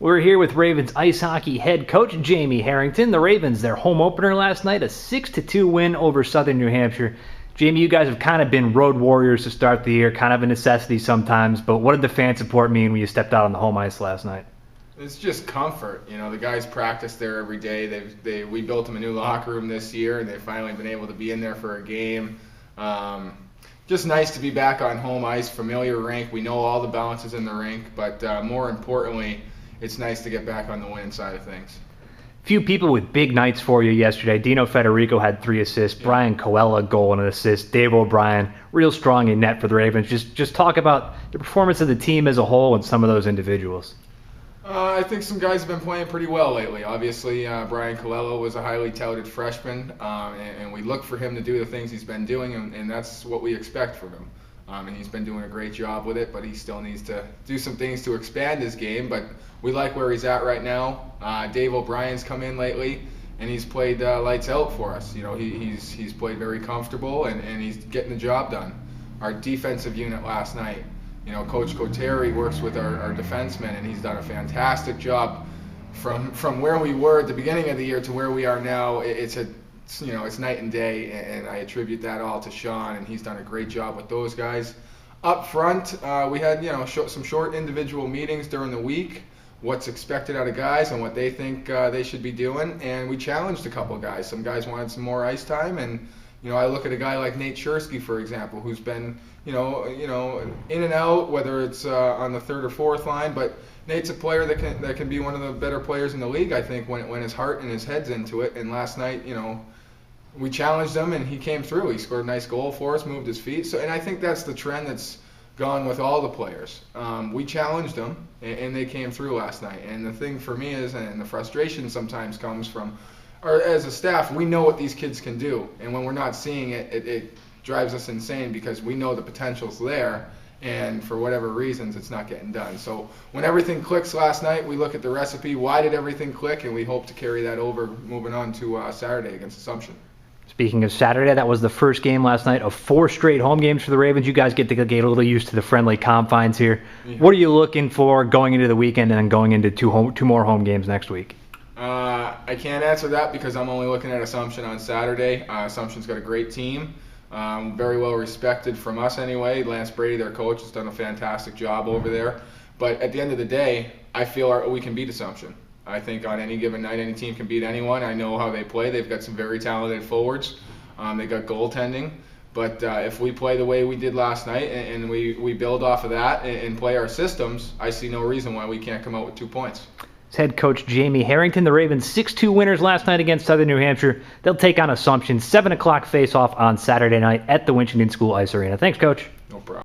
We're here with Ravens ice hockey head coach Jaymie Harrington. The Ravens, their home opener last night, a 6-2 win over Southern New Hampshire. Jaymie, you guys have kind of been road warriors to start the year, kind of a necessity sometimes, but what did the fan support mean when you stepped out on the home ice last night? It's just comfort. You know, the guys practice there every day. We built them a new locker room this year, and they've finally been able to be in there for a game. Just nice to be back on home ice, familiar rink. We know all the balances in the rink, but more importantly, it's nice to get back on the winning side of things. Few people with big nights for you yesterday. Dino Federico had 3 assists. Brian Coella, a goal and an assist. Dave O'Brien, real strong in net for the Ravens. Just talk about the performance of the team as a whole and some of those individuals. I think some guys have been playing pretty well lately. Obviously, Brian Coella was a highly touted freshman, and we look for him to do the things he's been doing, and that's what we expect from him. And he's been doing a great job with it, but he still needs to do some things to expand his game. But we like where he's at right now. Dave O'Brien's come in lately, and he's played lights out for us. You know, he's played very comfortable, and he's getting the job done. Our defensive unit last night, you know, Coach Koteri works with our defensemen, and he's done a fantastic job. From where we were at the beginning of the year to where we are now, it's night and day, and I attribute that all to Sean, and he's done a great job with those guys. Up front, we had some short individual meetings during the week, what's expected out of guys and what they think they should be doing, and we challenged a couple of guys. Some guys wanted some more ice time, and I look at a guy like Nate Shursky, for example, who's been in and out, whether it's on the third or fourth line, but Nate's a player that can be one of the better players in the league, I think, when his heart and his head's into it. And last night, we challenged him, and he came through. He scored a nice goal for us, moved his feet. And I think that's the trend that's gone with all the players. We challenged them, and they came through last night. And the thing for me is, and the frustration sometimes comes from, or as a staff, we know what these kids can do. And when we're not seeing it, it drives us insane because we know the potential's there. And for whatever reasons, it's not getting done. So when everything clicks last night, we look at the recipe. Why did everything click? And we hope to carry that over moving on to Saturday against Assumption. Speaking of Saturday, that was the first game last night of 4 straight home games for the Ravens. You guys get a little used to the friendly confines here. Yeah. What are you looking for going into the weekend and then going into two more home games next week? I can't answer that because I'm only looking at Assumption on Saturday. Assumption's got a great team. Very well respected from us anyway. Lance Brady, their coach, has done a fantastic job over there. But at the end of the day, I feel we can beat Assumption. I think on any given night, any team can beat anyone. I know how they play. They've got some very talented forwards. They got goaltending. But if we play the way we did last night and we build off of that and play our systems, I see no reason why we can't come out with 2 points. It's head coach Jaymie Harrington. The Ravens 6-2 winners last night against Southern New Hampshire. They'll take on Assumption. 7 o'clock face-off on Saturday night at the Winchendon School Ice Arena. Thanks, Coach. No problem.